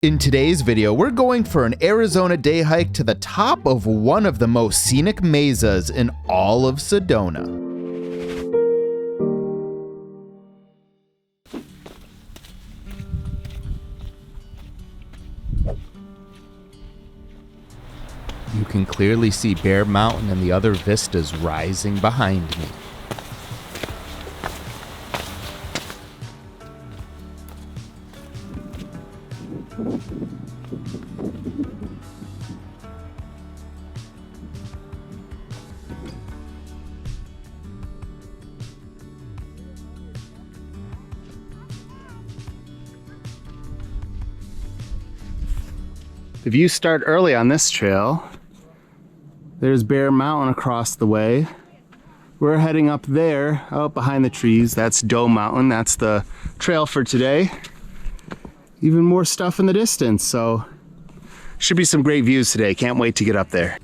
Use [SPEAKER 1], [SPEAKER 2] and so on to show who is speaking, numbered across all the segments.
[SPEAKER 1] In today's video, we're going for an Arizona day hike to the top of one of the most scenic mesas in all of Sedona. You can clearly see Doe Mountain and the other vistas rising behind me.
[SPEAKER 2] The views start early on this trail. There's Doe Mountain across the way. We're heading up there, out behind the trees. That's Doe Mountain. That's the trail for today. Even more stuff in the distance, so should be some great views today. Can't wait to get up there.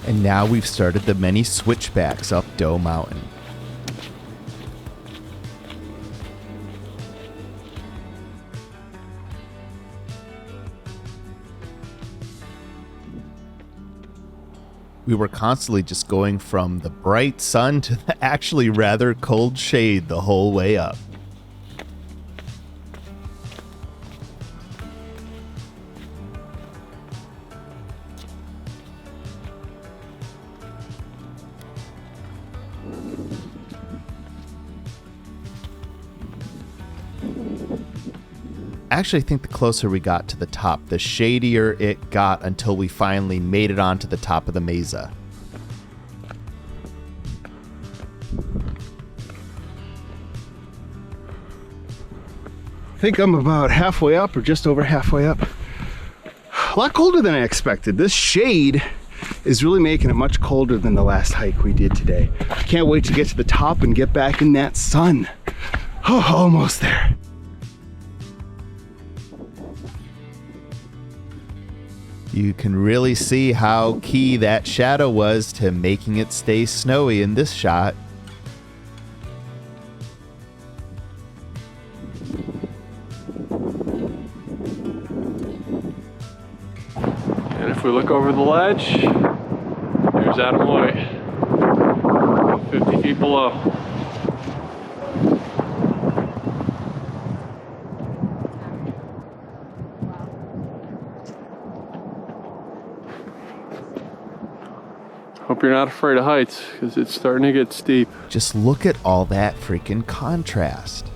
[SPEAKER 1] And now we've started the many switchbacks up Doe Mountain. We were constantly just going from the bright sun to the actually rather cold shade the whole way up. Actually, I think the closer we got to the top, the shadier it got until we finally made it onto the top of the mesa.
[SPEAKER 2] I think I'm about halfway up or just over halfway up. A lot colder than I expected. This shade is really making it much colder than the last hike we did today. I can't wait to get to the top and get back in that sun. Oh, almost there.
[SPEAKER 1] You can really see how key that shadow was to making it stay snowy in this shot.
[SPEAKER 3] And if we look over the ledge, there's Adam Hoyt, 50 feet below. Hope you're not afraid of heights, because it's starting to get steep.
[SPEAKER 1] Just look at all that freaking contrast.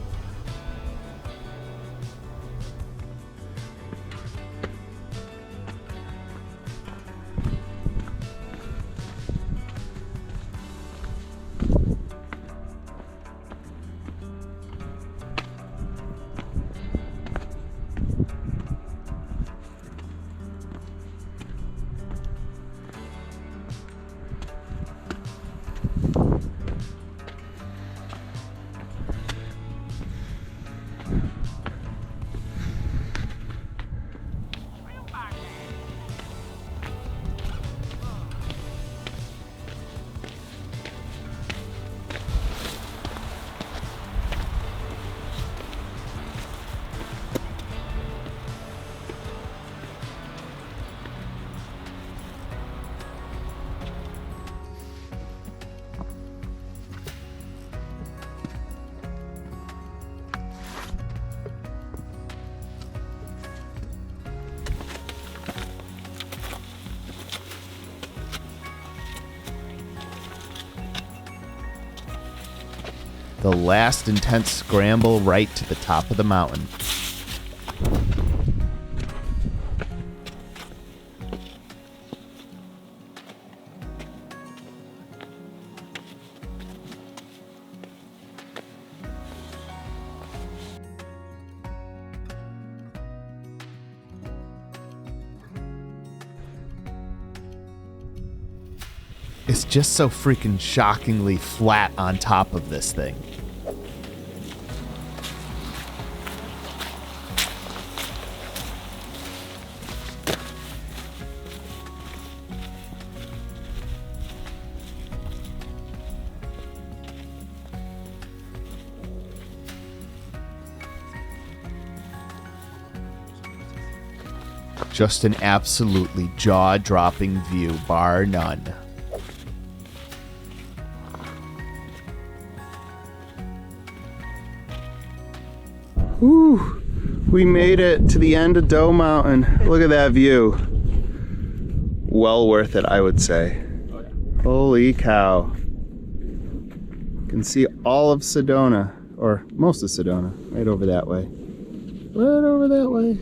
[SPEAKER 1] The last intense scramble right to the top of the mountain. is just so freaking shockingly flat on top of this thing. Just an absolutely jaw-dropping view, bar none.
[SPEAKER 2] Whew, we made it to the end of Doe Mountain. Look at that view. Well worth it, I would say. Holy cow. You can see all of Sedona, or most of Sedona, right over that way. Right over that way.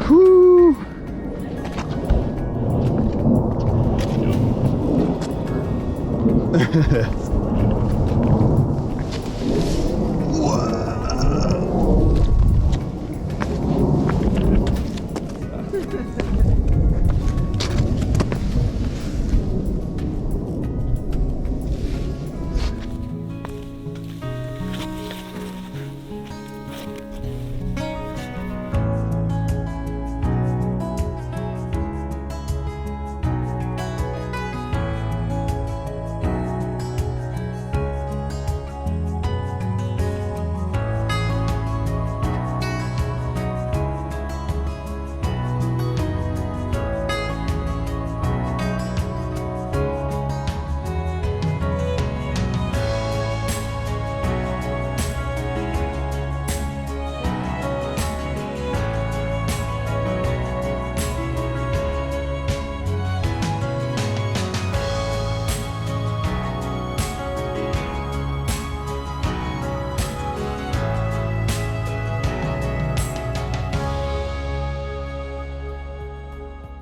[SPEAKER 2] Whew.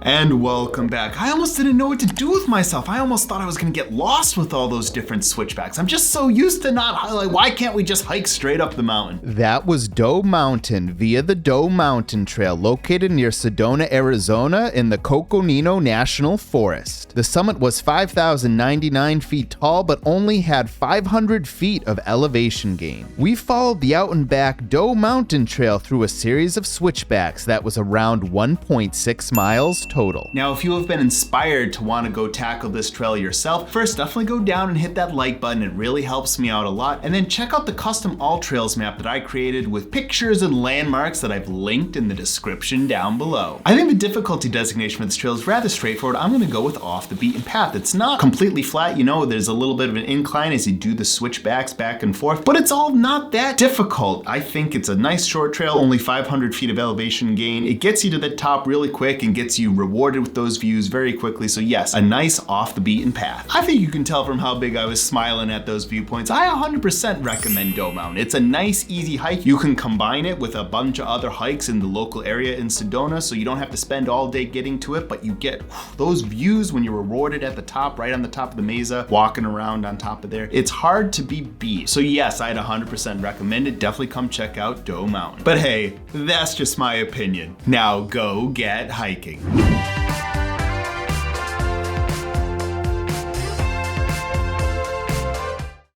[SPEAKER 4] And welcome back. I almost didn't know what to do with myself. I almost thought I was gonna get lost with all those different switchbacks. I'm just so used to not highlight. Why can't we just hike straight up the mountain?
[SPEAKER 1] That was Doe Mountain via the Doe Mountain Trail, located near Sedona, Arizona in the Coconino National Forest. The summit was 5,099 feet tall, but only had 500 feet of elevation gain. We followed the out and back Doe Mountain Trail through a series of switchbacks that was around 1.6 miles total.
[SPEAKER 4] Now, if you have been inspired to want to go tackle this trail yourself, first definitely go down and hit that like button. It really helps me out a lot. And then check out the custom all trails map that I created with pictures and landmarks that I've linked in the description down below. I think the difficulty designation for this trail is rather straightforward. I'm going to go with off the beaten path. It's not completely flat. You know, there's a little bit of an incline as you do the switchbacks back and forth, but it's all not that difficult. I think it's a nice short trail, only 500 feet of elevation gain. It gets you to the top really quick and gets you rewarded with those views very quickly. So yes, a nice off the beaten path. I think you can tell from how big I was smiling at those viewpoints. I 100% recommend Doe Mountain. It's a nice, easy hike. You can combine it with a bunch of other hikes in the local area in Sedona, so you don't have to spend all day getting to it, but you get those views when you're rewarded at the top, right on the top of the mesa, walking around on top of there. It's hard to be beat. So yes, I'd 100% recommend it. Definitely come check out Doe Mountain. But hey, that's just my opinion. Now go get hiking.